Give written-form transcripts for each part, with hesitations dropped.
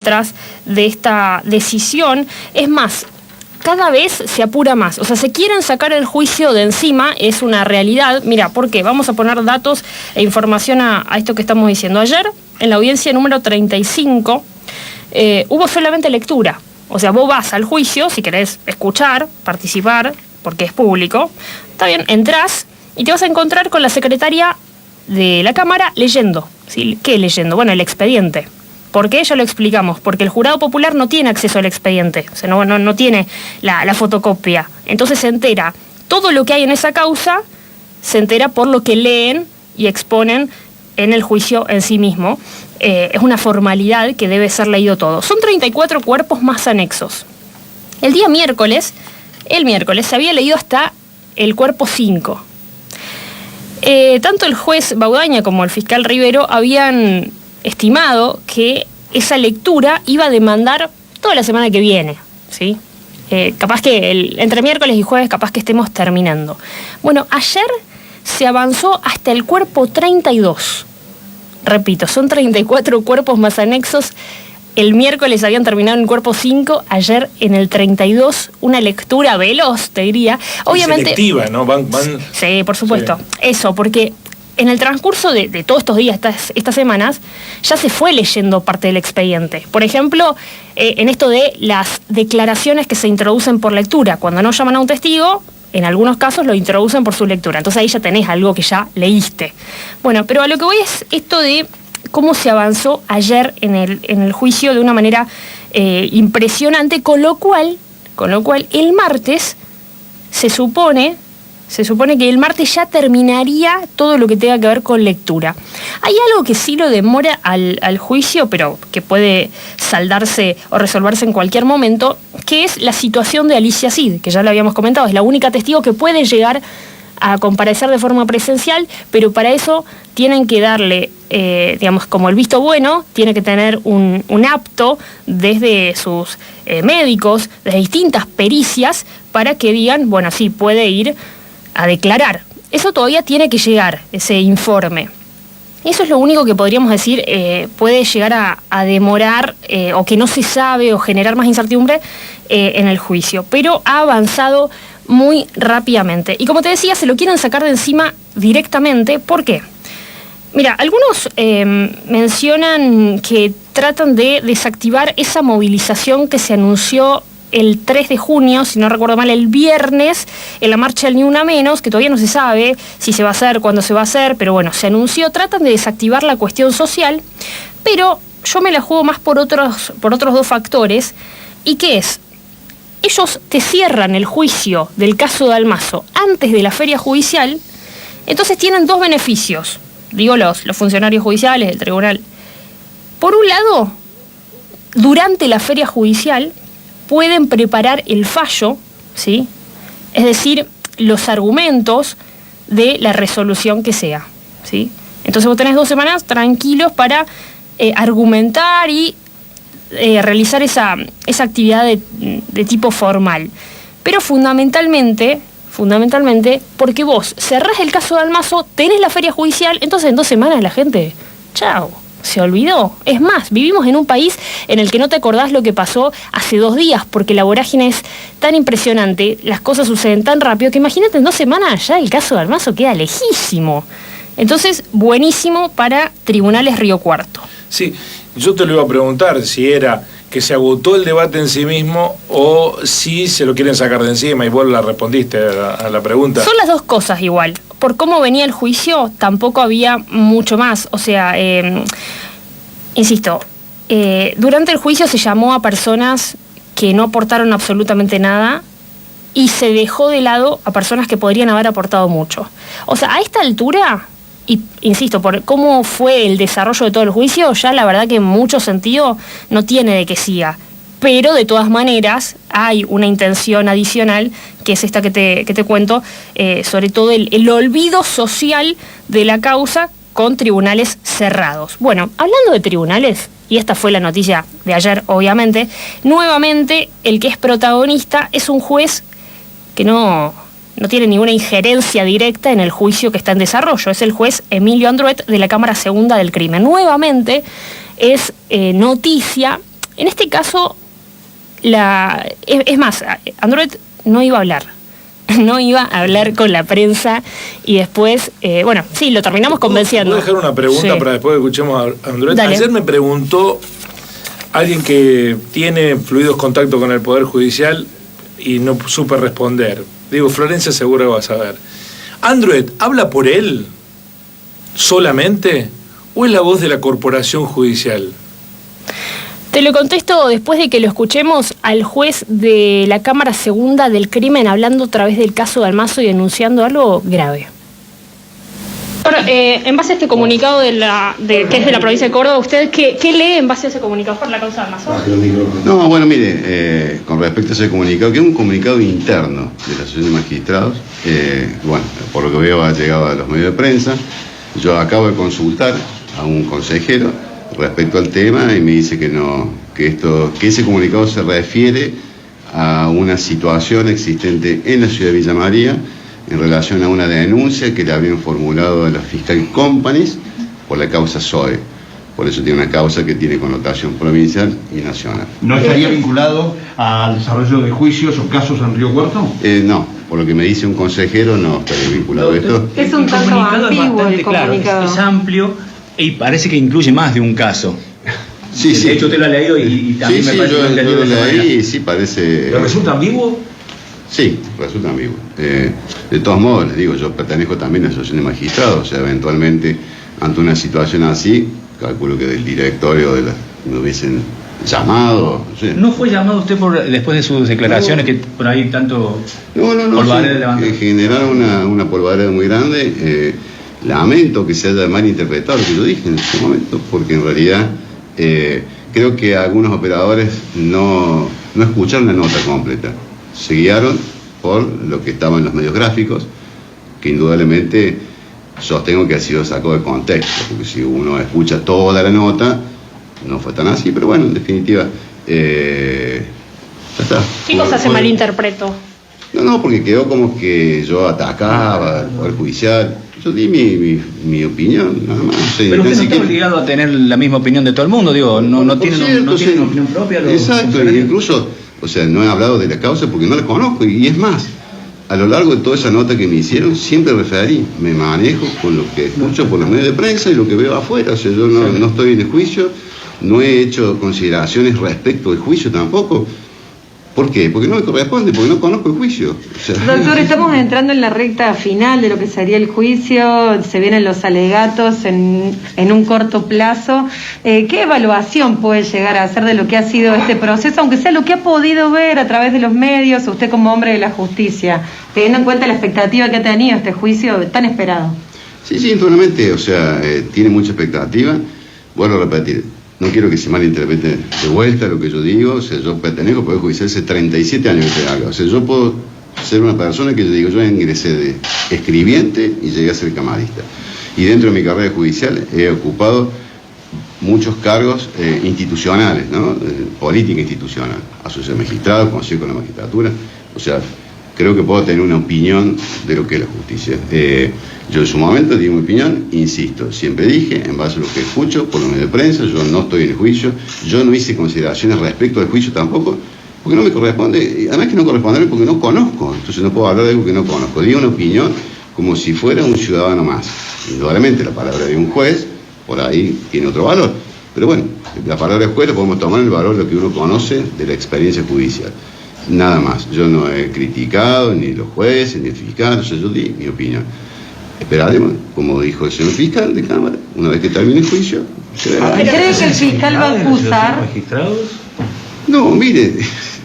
detrás de esta decisión. Es más, cada vez se apura más. O sea, se quieren sacar el juicio de encima, es una realidad. Mira, ¿por qué? Vamos a poner datos e información a esto que estamos diciendo. Ayer, en la audiencia número 35, hubo solamente lectura. O sea, vos vas al juicio, si querés escuchar, participar, porque es público. Está bien, entrás y te vas a encontrar con la secretaria de la Cámara leyendo. ¿Sí? ¿Qué leyendo? Bueno, el expediente. ¿Por qué? Ya lo explicamos. Porque el jurado popular no tiene acceso al expediente. O sea, no tiene la fotocopia. Entonces se entera. Todo lo que hay en esa causa se entera por lo que leen y exponen en el juicio en sí mismo. Es una formalidad que debe ser leído todo. Son 34 cuerpos más anexos. El miércoles, se había leído hasta el cuerpo 5. Tanto el juez Baudaña como el fiscal Rivero habían estimado que esa lectura iba a demandar toda la semana que viene, ¿sí? Capaz que entre miércoles y jueves capaz que estemos terminando. Bueno, ayer se avanzó hasta el cuerpo 32. Repito, son 34 cuerpos más anexos. El miércoles habían terminado en el cuerpo 5, ayer en el 32, una lectura veloz, te diría. Obviamente. Selectiva, ¿no? Van... Sí, por supuesto. Sí. Eso, porque en el transcurso de todos estos días, estas semanas, ya se fue leyendo parte del expediente. Por ejemplo, en esto de las declaraciones que se introducen por lectura. Cuando no llaman a un testigo, en algunos casos lo introducen por su lectura. Entonces ahí ya tenés algo que ya leíste. Bueno, pero a lo que voy es esto de cómo se avanzó ayer en el juicio de una manera impresionante, con lo cual el martes se supone que el martes ya terminaría todo lo que tenga que ver con lectura. Hay algo que sí lo demora al juicio, pero que puede saldarse o resolverse en cualquier momento, que es la situación de Alicia Cid, que ya lo habíamos comentado, es la única testigo que puede llegar a comparecer de forma presencial, pero para eso tienen que darle, como el visto bueno, tiene que tener un apto desde sus médicos, desde distintas pericias, para que digan, bueno, sí, puede ir a declarar. Eso todavía tiene que llegar, ese informe. Eso es lo único que podríamos decir puede llegar a demorar o que no se sabe o generar más incertidumbre en el juicio. Pero ha avanzado muy rápidamente. Y como te decía, se lo quieren sacar de encima directamente. ¿Por qué? Mira, algunos mencionan que tratan de desactivar esa movilización que se anunció el 3 de junio, si no recuerdo mal, el viernes, en la marcha del Ni Una Menos, que todavía no se sabe si se va a hacer, cuándo se va a hacer, pero bueno, se anunció. Tratan de desactivar la cuestión social, pero yo me la juego más por otros dos factores. ¿Y qué es? Ellos te cierran el juicio del caso Dalmazo antes de la feria judicial, entonces tienen dos beneficios, digo los funcionarios judiciales del tribunal. Por un lado, durante la feria judicial pueden preparar el fallo, ¿sí? Es decir, los argumentos de la resolución que sea, ¿sí? Entonces vos tenés 2 semanas tranquilos para argumentar y realizar esa actividad de tipo formal. Pero fundamentalmente, porque vos cerrás el caso de Dalmazo, tenés la feria judicial, entonces en 2 semanas la gente, chao, se olvidó. Es más, vivimos en un país en el que no te acordás lo que pasó hace 2 días, porque la vorágine es tan impresionante, las cosas suceden tan rápido, que imagínate en 2 semanas ya el caso de Dalmazo queda lejísimo. Entonces, buenísimo para Tribunales Río Cuarto. Sí, yo te lo iba a preguntar si era que se agotó el debate en sí mismo o si se lo quieren sacar de encima, y vos la respondiste a la pregunta. Son las dos cosas igual. Por cómo venía el juicio, tampoco había mucho más. O sea, insisto, durante el juicio se llamó a personas que no aportaron absolutamente nada y se dejó de lado a personas que podrían haber aportado mucho. O sea, a esta altura, y insisto, por cómo fue el desarrollo de todo el juicio, ya la verdad que en mucho sentido no tiene de que siga. Pero de todas maneras hay una intención adicional, que es esta que te cuento, sobre todo el olvido social de la causa con tribunales cerrados. Bueno, hablando de tribunales, y esta fue la noticia de ayer, obviamente, nuevamente el que es protagonista es un juez que no tiene ninguna injerencia directa en el juicio que está en desarrollo. Es el juez Emilio Andruet de la Cámara Segunda del Crimen. Nuevamente es noticia En este caso, es más, Androhet no iba a hablar. No iba a hablar con la prensa y después, bueno, sí, lo terminamos convenciendo. ¿Puedo dejar una pregunta para después que escuchemos a Androhet? Dale. Ayer me preguntó alguien que tiene fluidos contacto con el Poder Judicial y no supe responder. Digo, Florencia seguro que va a saber. ¿Androhet habla por él solamente o es la voz de la Corporación Judicial? Te lo contesto después de que lo escuchemos al juez de la Cámara Segunda del Crimen hablando a través del caso de Almazo y denunciando algo grave. Ahora, en base a este comunicado que es de la provincia de Córdoba, ¿usted qué lee en base a ese comunicado por la causa de Almazo? No, bueno, mire, con respecto a ese comunicado, que es un comunicado interno de la Asociación de Magistrados, bueno, por lo que veo ha llegado a los medios de prensa. Yo acabo de consultar a un consejero respecto al tema y me dice que no, que ese comunicado se refiere a una situación existente en la ciudad de Villa María en relación a una denuncia que le habían formulado a la fiscal Companies por la causa SOE. Por eso tiene una causa que tiene connotación provincial y nacional. ¿No estaría vinculado al desarrollo de juicios o casos en Río Cuarto? No, por lo que me dice un consejero no estaría vinculado a esto. Es un tanto ambiguo el comunicado. Es amplio y parece que incluye más de un caso. Sí, sí. De hecho, usted lo ha leído y también me parece que lo ha entendido de esa manera. Sí, sí, parece... ¿Pero resulta ambiguo? Sí, resulta ambiguo. De todos modos, les digo, yo pertenezco también a la Asociación de Magistrados, o sea, eventualmente, ante una situación así, calculo que del directorio me hubiesen llamado. No sé. ¿No fue llamado usted después de sus declaraciones, que por ahí tanto polvadera levantó? Generaron una polvadera muy grande. Lamento que se haya malinterpretado lo que yo dije en ese momento, porque en realidad creo que algunos operadores no escucharon la nota completa. Se guiaron por lo que estaba en los medios gráficos, que indudablemente sostengo que ha sido sacado de contexto, porque si uno escucha toda la nota, no fue tan así, pero bueno, en definitiva, ya está. ¿Qué cosa se malinterpretó? No, porque quedó como que yo atacaba al Poder Judicial. Yo di mi opinión, nada más. Pero usted no está obligado a tener la misma opinión de todo el mundo, digo, no tiene una opinión propia. Exacto, incluso, o sea, no he hablado de la causa porque no la conozco, y es más, a lo largo de toda esa nota que me hicieron, siempre referí, me manejo con lo que escucho por los medios de prensa y lo que veo afuera, o sea, yo no estoy en el juicio, no he hecho consideraciones respecto del juicio tampoco. ¿Por qué? Porque no me corresponde, porque no conozco el juicio. O sea, doctor, estamos entrando en la recta final de lo que sería el juicio, se vienen los alegatos en un corto plazo. ¿Qué evaluación puede llegar a hacer de lo que ha sido este proceso, aunque sea lo que ha podido ver a través de los medios, usted como hombre de la justicia, teniendo en cuenta la expectativa que ha tenido este juicio tan esperado? Sí, indudablemente, o sea, tiene mucha expectativa. Vuelvo a repetir, no quiero que se malinterprete de vuelta lo que yo digo, o sea, yo pertenezco al Poder Judicial hace 37 años que estoy acá, o sea, yo puedo ser una persona que yo digo, yo ingresé de escribiente y llegué a ser camarista. Y dentro de mi carrera judicial he ocupado muchos cargos institucionales, ¿no? Política institucional, asociación de magistrados, consejo con la magistratura, o sea, creo que puedo tener una opinión de lo que es la justicia. Yo en su momento di mi opinión, insisto, siempre dije, en base a lo que escucho por los medios de prensa, yo no estoy en el juicio, yo no hice consideraciones respecto al juicio tampoco, porque no me corresponde, además que no corresponde porque no conozco, entonces no puedo hablar de algo que no conozco. Di una opinión como si fuera un ciudadano más. Indudablemente la palabra de un juez, por ahí tiene otro valor, pero bueno, la palabra de juez la podemos tomar en el valor de lo que uno conoce de la experiencia judicial. Nada más, yo no he criticado ni los jueces, ni el fiscal, o sea, yo di mi opinión. Esperaremos, como dijo el señor fiscal de Cámara, una vez que termine el juicio, se verá. ¿Cree que el fiscal va a acusar? No, mire,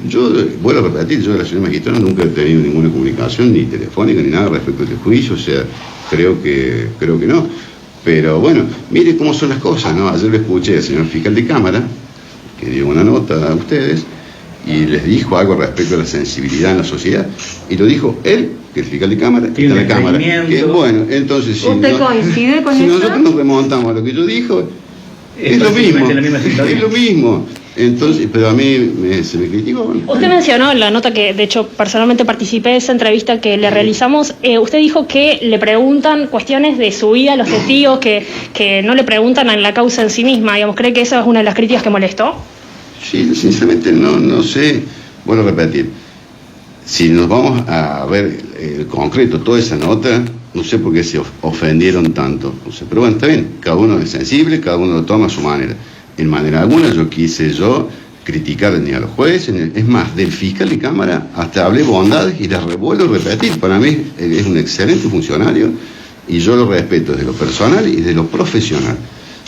yo vuelvo a repetir, yo de la señora magistrada nunca he tenido ninguna comunicación, ni telefónica, ni nada respecto a este juicio, o sea, creo que no. Pero bueno, mire cómo son las cosas, ¿no? Ayer lo escuché al señor fiscal de Cámara, que dio una nota a ustedes, y les dijo algo respecto a la sensibilidad en la sociedad, y lo dijo él, que es el fiscal de Cámara, que está en la Cámara. Que, bueno, entonces si, ¿usted coincide con si eso? nosotros nos remontamos a lo que yo dijo, es lo mismo, es lo mismo. Entonces, pero a mí se me criticó. Bueno. Usted mencionó en la nota que, de hecho, personalmente participé de esa entrevista que le realizamos, usted dijo que le preguntan cuestiones de su vida a los testigos, que no le preguntan en la causa en sí misma, digamos, ¿cree que esa es una de las críticas que molestó? Sí, sinceramente no sé, vuelvo a repetir, si nos vamos a ver concreto toda esa nota, no sé por qué se ofendieron tanto, o sea, pero bueno, está bien, cada uno es sensible, cada uno lo toma a su manera. En manera alguna quise criticar ni a los jueces, es más, del fiscal de Cámara hasta hablé bondades y las vuelvo a repetir. Para mí es un excelente funcionario y yo lo respeto desde lo personal y de lo profesional.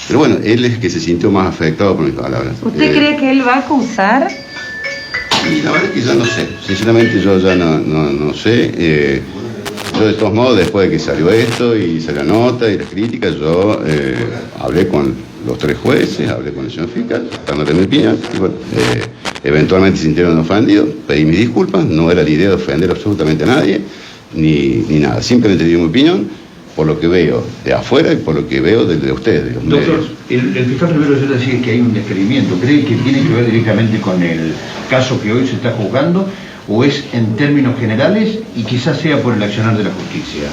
Pero bueno, él es que se sintió más afectado por mis palabras. ¿Usted cree que él va a acusar? Y la verdad es que ya no sé, sinceramente yo ya no sé. Yo de todos modos, después de que salió esto y salió la nota y las críticas, yo hablé con los 3 jueces, hablé con el señor fiscal, dándole mi opinión, y bueno, eventualmente se sintieron ofendidos, pedí mis disculpas, no era la idea de ofender absolutamente a nadie, ni nada, simplemente di mi opinión por lo que veo de afuera y por lo que veo de ustedes, de los medios. Doctor, el fiscal Rivero ya decía que hay un descreimiento. ¿Cree que tiene que ver directamente con el caso que hoy se está juzgando o es en términos generales y quizás sea por el accionar de la justicia?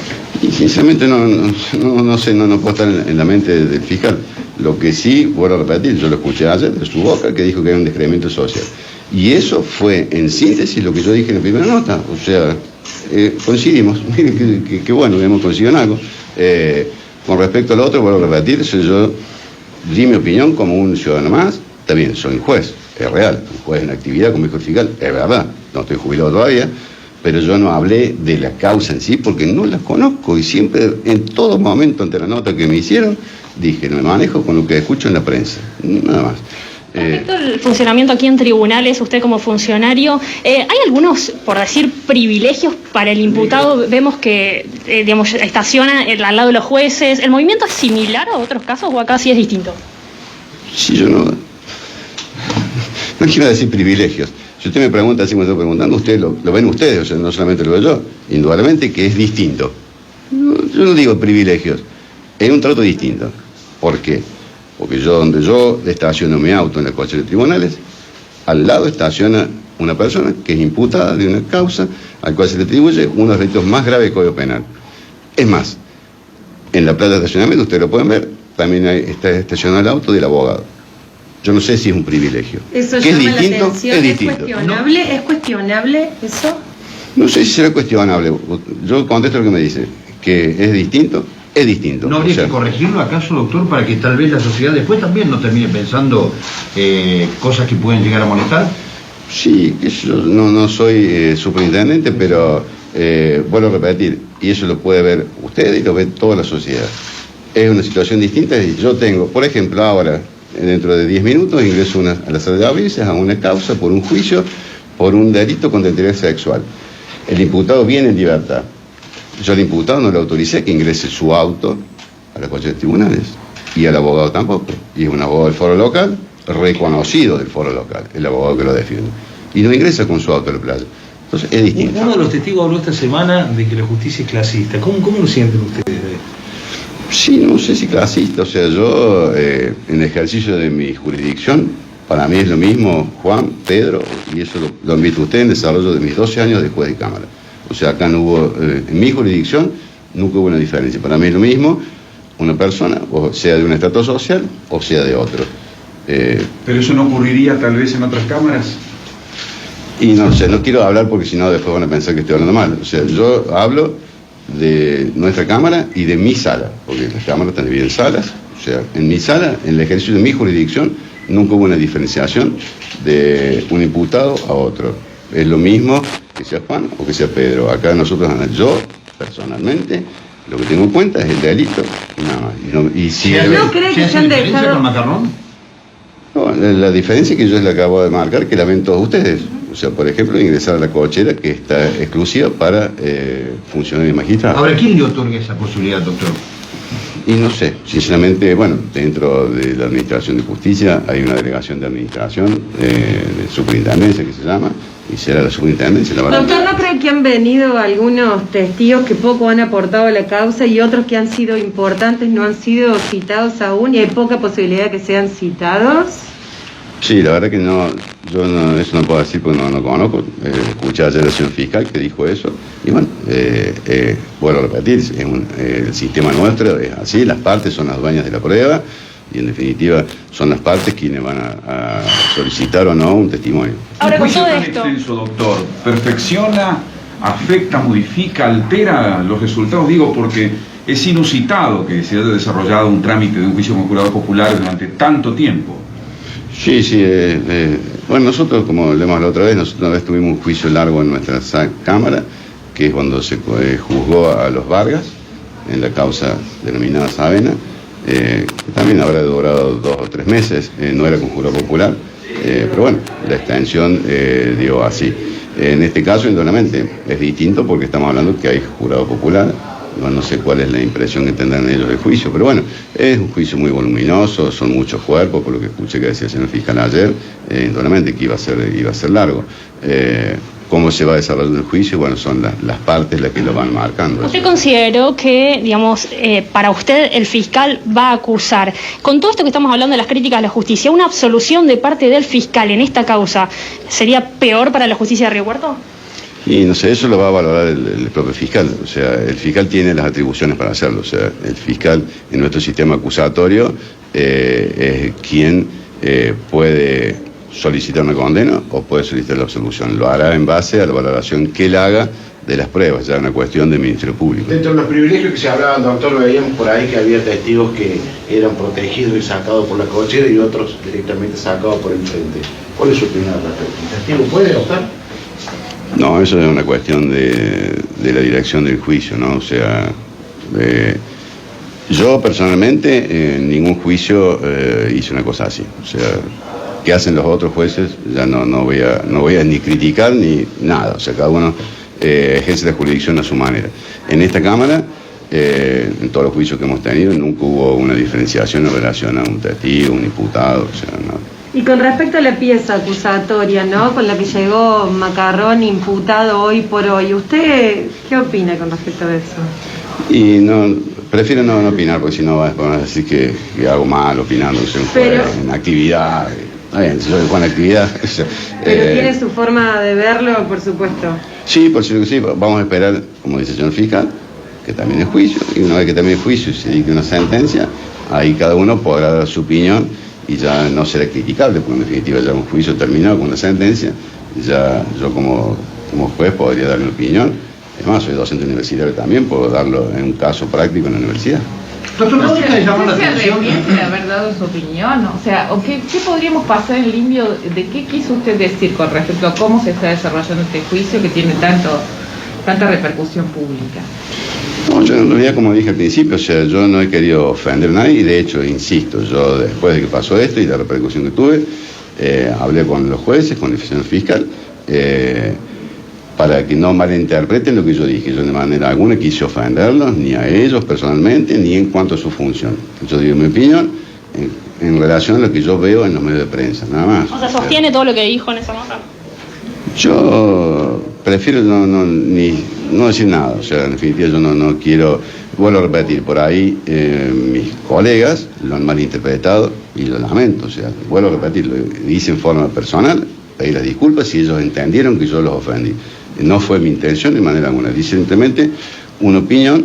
Y sinceramente no sé, no puedo estar en la mente del fiscal. Lo que sí, vuelvo a repetir, yo lo escuché ayer de su boca, que dijo que hay un descreimiento social. Y eso fue, en síntesis, lo que yo dije en la primera nota. O sea, coincidimos. Miren qué bueno, hemos coincidido en algo. Con respecto al otro, vuelvo a repetir, yo di mi opinión como un ciudadano más. Está bien, soy un juez, es real. Un juez en actividad, como dijo el fiscal, es verdad. No estoy jubilado todavía, pero yo no hablé de la causa en sí porque no la conozco y siempre, en todo momento, ante la nota que me hicieron, dije, no me manejo con lo que escucho en la prensa, nada más. Respecto al funcionamiento aquí en tribunales, usted como funcionario, ¿hay algunos, por decir, privilegios para el imputado? Vemos que, digamos, estaciona al lado de los jueces. ¿El movimiento es similar a otros casos o acá sí es distinto? Sí, yo no quiero decir privilegios. Si usted me pregunta, así me estoy preguntando, ustedes lo ven ustedes, o sea, no solamente lo veo yo, indudablemente que es distinto. Yo no digo privilegios, es un trato distinto. ¿Por qué? Porque donde yo estaciono mi auto en la cochera de tribunales, al lado estaciona una persona que es imputada de una causa al cual se le atribuye uno de los delitos más graves del Código Penal. Es más, en la plaza de estacionamiento, ustedes lo pueden ver, también está estacionado el auto del abogado. Yo no sé si es un privilegio. Eso ¿Que llama es distinto? la atención. Es distinto. ¿Cuestionable? ¿Es cuestionable eso? No sé si será cuestionable. Yo contesto lo que me dice, que es distinto. Es distinto. ¿No habría que corregirlo acaso, doctor, para que tal vez la sociedad después también no termine pensando cosas que pueden llegar a molestar? Sí, yo no soy superintendente, pero vuelvo a repetir, y eso lo puede ver usted y lo ve toda la sociedad. Es una situación distinta y yo tengo, por ejemplo, ahora, dentro de 10 minutos, ingreso a la sala de audiencias a una causa por un juicio, por un delito contra el interés sexual. El imputado viene en libertad. Yo al imputado no le autoricé que ingrese su auto a la cochera de tribunales y al abogado tampoco. Y es un abogado del foro local, reconocido del foro local, el abogado que lo defiende. Y no ingresa con su auto a la playa. Entonces es distinto. Uno de los testigos habló esta semana de que la justicia es clasista. ¿Cómo lo sienten ustedes? Sí, no sé si clasista. O sea, yo en ejercicio de mi jurisdicción, para mí es lo mismo Juan, Pedro, y eso lo han visto ustedes en desarrollo de mis 12 años de juez de cámara. O sea, acá no hubo, en mi jurisdicción, nunca hubo una diferencia. Para mí es lo mismo una persona, o sea de un estrato social, o sea de otro. ¿Pero eso no ocurriría tal vez en otras cámaras? Y no sé, no quiero hablar porque si no después van a pensar que estoy hablando mal. O sea, yo hablo de nuestra cámara y de mi sala, porque las cámaras están divididas en salas. O sea, en mi sala, en el ejercicio de mi jurisdicción, nunca hubo una diferenciación de un imputado a otro. Es lo mismo que sea Juan o que sea Pedro. Acá nosotros, yo personalmente, lo que tengo en cuenta es el delito, nada más. Y si ¿No cree que se han dejado? ¿Con Macarrón? No, la diferencia es que yo le acabo de marcar, que la ven todos ustedes. O sea, por ejemplo, ingresar a la cochera, que está exclusiva para funcionarios magistrados. Ahora, ¿quién le otorga esa posibilidad, doctor? Y no sé, sinceramente, bueno, dentro de la Administración de Justicia hay una delegación de administración, de superintendencia que se llama, y será la superintendencia. Doctor, ¿no cree que han venido algunos testigos que poco han aportado a la causa y otros que han sido importantes no han sido citados aún y hay poca posibilidad de que sean citados? Sí, la verdad que eso no puedo decir porque no conozco. Escuché ayer al señor fiscal que dijo eso. Y bueno, vuelvo a repetir, el sistema nuestro es así, las partes son las dueñas de la prueba. y en definitiva son las partes quienes van a solicitar o no un testimonio. Ahora, con juicio todo tan esto, extenso, doctor, perfecciona, afecta, modifica, altera los resultados, digo, porque es inusitado que se haya desarrollado un trámite de un juicio con jurado popular durante tanto tiempo. Sí, bueno, nosotros, como le hemos hablado otra vez, nosotros una vez tuvimos un juicio largo en nuestra Cámara, que es cuando se juzgó a los Vargas, en la causa denominada Savena, que también habrá durado 2 o 3 meses, no era con jurado popular, pero bueno, la extensión dio así. En este caso, indudablemente, es distinto porque estamos hablando que hay jurado popular. No sé cuál es la impresión que tendrán ellos del juicio, pero bueno, es un juicio muy voluminoso, son muchos cuerpos, por lo que escuché que decía el señor fiscal ayer, indudablemente que iba a ser largo. ¿Cómo se va desarrollando el juicio? Bueno, son las partes las que lo van marcando. ¿Usted consideró que, digamos, para usted el fiscal va a acusar, con todo esto que estamos hablando de las críticas a la justicia, una absolución de parte del fiscal en esta causa sería peor para la justicia de Río Cuarto? Y no sé, eso lo va a valorar el propio fiscal. O sea, el fiscal tiene las atribuciones para hacerlo. O sea, el fiscal en nuestro sistema acusatorio es quien puede solicitar una condena o puede solicitar la absolución. Lo hará en base a la valoración que él haga de las pruebas, ya es una cuestión del Ministerio Público. Dentro de los privilegios que se hablaban, doctor, veíamos por ahí que había testigos que eran protegidos y sacados por la cochera y otros directamente sacados por el frente. ¿Cuál es su opinión al respecto? ¿El testigo puede optar? No, eso es una cuestión de la dirección del juicio, ¿no? O sea, yo personalmente en ningún juicio hice una cosa así. O sea, ¿qué hacen los otros jueces? Ya no voy a ni criticar ni nada. O sea, cada uno ejerce la jurisdicción a su manera. En esta Cámara, en todos los juicios que hemos tenido, nunca hubo una diferenciación en relación a un testigo, un imputado, o sea, no. Y con respecto a la pieza acusatoria, ¿no?, con la que llegó Macarrón imputado hoy por hoy, ¿usted qué opina con respecto a eso? Y prefiero no opinar, porque si no van a decir que hago mal opinando, en actividad. Está bien, si yo dejo en actividad. Pero tiene su forma de verlo, por supuesto. Sí, por supuesto que sí. Vamos a esperar, como dice el señor fiscal, que también es juicio, y una vez que termine el juicio y se dicte una sentencia, ahí cada uno podrá dar su opinión y ya no será criticable, porque en definitiva ya un juicio terminado con una sentencia, ya yo como juez podría dar mi opinión. Además, soy docente universitario también, puedo darlo en un caso práctico en la universidad. Doctor, ¿no le llamó la atención? ¿Se arrepiente de haber dado su opinión? O sea, ¿qué podríamos pasar en limpio? ¿De qué quiso usted decir con respecto a cómo se está desarrollando este juicio que tiene tanta repercusión pública? No, yo en realidad, como dije al principio, o sea, yo no he querido ofender a nadie y de hecho, insisto, yo después de que pasó esto y la repercusión que tuve, hablé con los jueces, con el señor fiscal, para que no malinterpreten lo que yo dije. Yo de manera alguna quise ofenderlos, ni a ellos personalmente, ni en cuanto a su función. Yo digo mi opinión en relación a lo que yo veo en los medios de prensa, nada más. O sea, ¿sostiene todo lo que dijo en esa nota? Yo prefiero no decir nada. O sea, en definitiva yo no quiero, vuelvo a repetir, por ahí mis colegas lo han malinterpretado y lo lamento. O sea, vuelvo a repetir, lo hice en forma personal, pedir las disculpas si ellos entendieron que yo los ofendí. No fue mi intención de manera alguna, di simplemente una opinión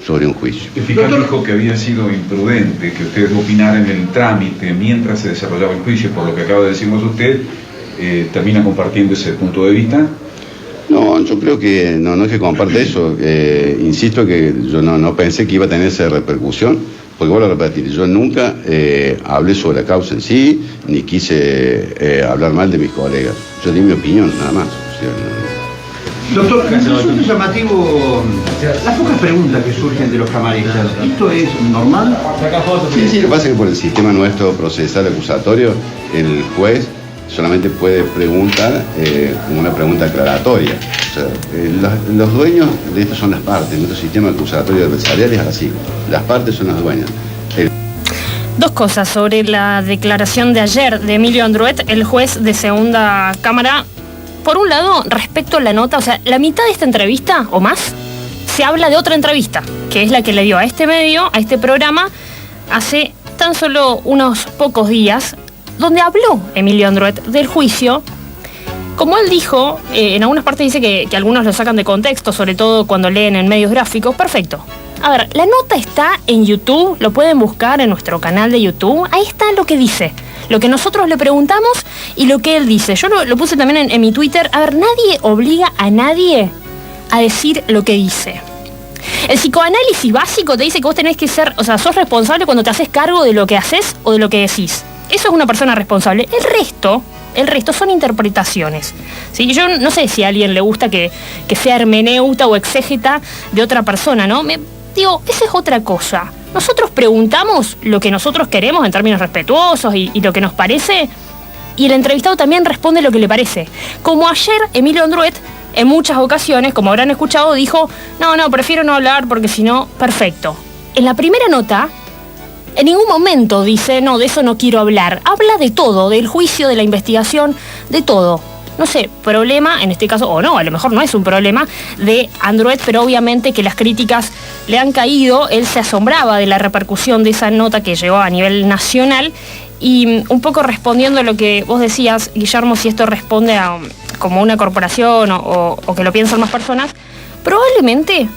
sobre un juicio. El fiscal dijo que había sido imprudente que ustedes opinaran en el trámite mientras se desarrollaba el juicio, por lo que acaba de decirnos usted, ¿termina compartiendo ese punto de vista? No, yo creo que no es que comparte eso. Insisto que yo no pensé que iba a tener esa repercusión, porque vuelvo a repetir, yo nunca hablé sobre la causa en sí, ni quise hablar mal de mis colegas. Yo di mi opinión, nada más. O sea, Doctor, me resulta llamativo las pocas preguntas que surgen de los camaristas. ¿Esto es normal? Sí, lo que pasa es que por el sistema nuestro procesal acusatorio, el juez solamente puede preguntar como una pregunta aclaratoria. O sea, los dueños de esto son las partes. Nuestro sistema acusatorio adversarial es así. Las partes son las dueñas. Dos cosas sobre la declaración de ayer de Emilio Andruet, el juez de segunda cámara. Por un lado, respecto a la nota, o sea, la mitad de esta entrevista, o más, se habla de otra entrevista, que es la que le dio a este medio, a este programa, hace tan solo unos pocos días, donde habló Emilio Andruet del juicio. Como él dijo, en algunas partes dice que algunos lo sacan de contexto, sobre todo cuando leen en medios gráficos, perfecto. A ver, la nota está en YouTube, lo pueden buscar en nuestro canal de YouTube. Ahí está lo que dice, lo que nosotros le preguntamos y lo que él dice. Yo lo puse también en mi Twitter. A ver, nadie obliga a nadie a decir lo que dice. El psicoanálisis básico te dice que vos tenés que ser, o sea, sos responsable cuando te haces cargo de lo que haces o de lo que decís. Eso es una persona responsable. El resto son interpretaciones. ¿Sí? Yo no sé si a alguien le gusta que sea hermeneuta o exégeta de otra persona, ¿no? Digo, esa es otra cosa. Nosotros preguntamos lo que nosotros queremos en términos respetuosos y lo que nos parece, y el entrevistado también responde lo que le parece. Como ayer Emilio Andruet, en muchas ocasiones, como habrán escuchado, dijo, no, prefiero no hablar porque si no, perfecto. En la primera nota, en ningún momento dice, no, de eso no quiero hablar. Habla de todo, del juicio, de la investigación, de todo. No sé, problema, en este caso, o no, a lo mejor no es un problema de Andruet, pero obviamente que las críticas le han caído. Él se asombraba de la repercusión de esa nota que llegó a nivel nacional. Y un poco respondiendo a lo que vos decías, Guillermo, si esto responde a como una corporación o que lo piensan más personas, probablemente,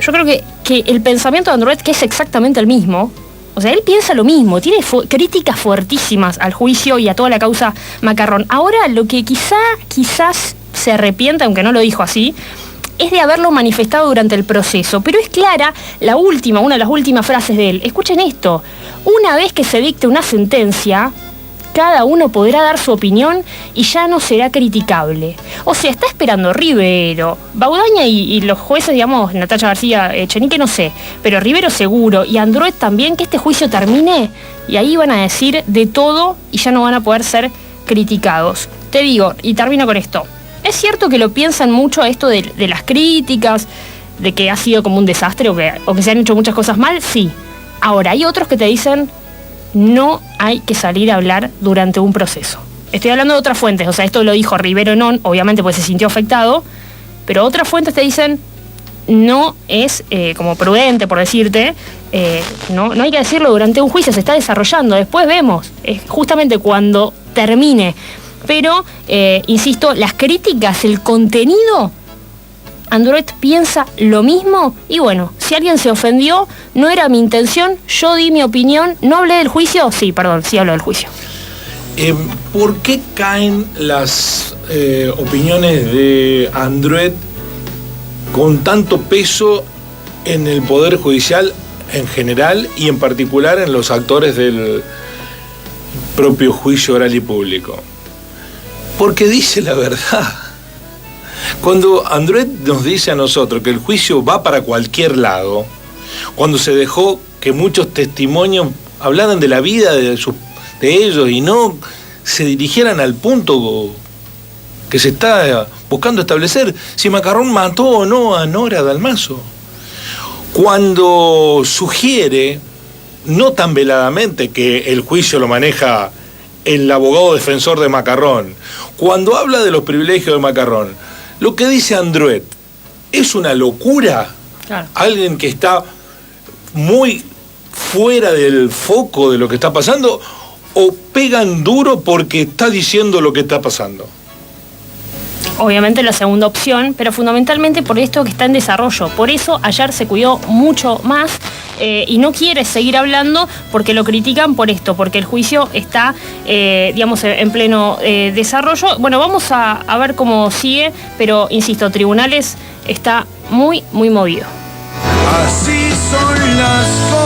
yo creo que el pensamiento de Andruet, que es exactamente el mismo, o sea, él piensa lo mismo, tiene críticas fuertísimas al juicio y a toda la causa Macarrón. Ahora, lo que quizás se arrepienta, aunque no lo dijo así, es de haberlo manifestado durante el proceso. Pero es clara una de las últimas frases de él. Escuchen esto: una vez que se dicte una sentencia, cada uno podrá dar su opinión y ya no será criticable. O sea, está esperando Rivero, Baudaña y los jueces, digamos, Natacha García, Echenique, no sé, pero Rivero seguro, y Andruet también, que este juicio termine, y ahí van a decir de todo y ya no van a poder ser criticados. Te digo, y termino con esto, es cierto que lo piensan mucho a esto de las críticas, de que ha sido como un desastre o que se han hecho muchas cosas mal, sí. Ahora, hay otros que te dicen, no hay que salir a hablar durante un proceso. Estoy hablando de otras fuentes, o sea, esto lo dijo Rivero Non, obviamente pues se sintió afectado, pero otras fuentes te dicen, no es como prudente, por decirte, no hay que decirlo durante un juicio, se está desarrollando, después vemos, justamente cuando termine. Pero, insisto, las críticas, el contenido, Andruet piensa lo mismo. Y bueno, si alguien se ofendió, no era mi intención, yo di mi opinión. ¿No hablé del juicio? Sí, perdón, sí hablo del juicio. ¿Por qué caen las opiniones de Andruet con tanto peso en el Poder Judicial en general y en particular en los actores del propio juicio oral y público? Porque dice la verdad. Cuando Andruet nos dice a nosotros que el juicio va para cualquier lado, cuando se dejó que muchos testimonios hablaran de la vida de ellos y no se dirigieran al punto que se está buscando establecer, si Macarrón mató o no a Nora Dalmazo. Cuando sugiere, no tan veladamente, que el juicio lo maneja el abogado defensor de Macarrón, cuando habla de los privilegios de Macarrón, lo que dice Andruet es una locura. Claro. Alguien que está muy fuera del foco de lo que está pasando, o pegan duro porque está diciendo lo que está pasando. Obviamente la segunda opción, pero fundamentalmente por esto que está en desarrollo. Por eso ayer se cuidó mucho más y no quiere seguir hablando porque lo critican por esto, porque el juicio está, digamos, en pleno desarrollo. Bueno, vamos a ver cómo sigue, pero insisto, Tribunales está muy, muy movido. Así son las cosas.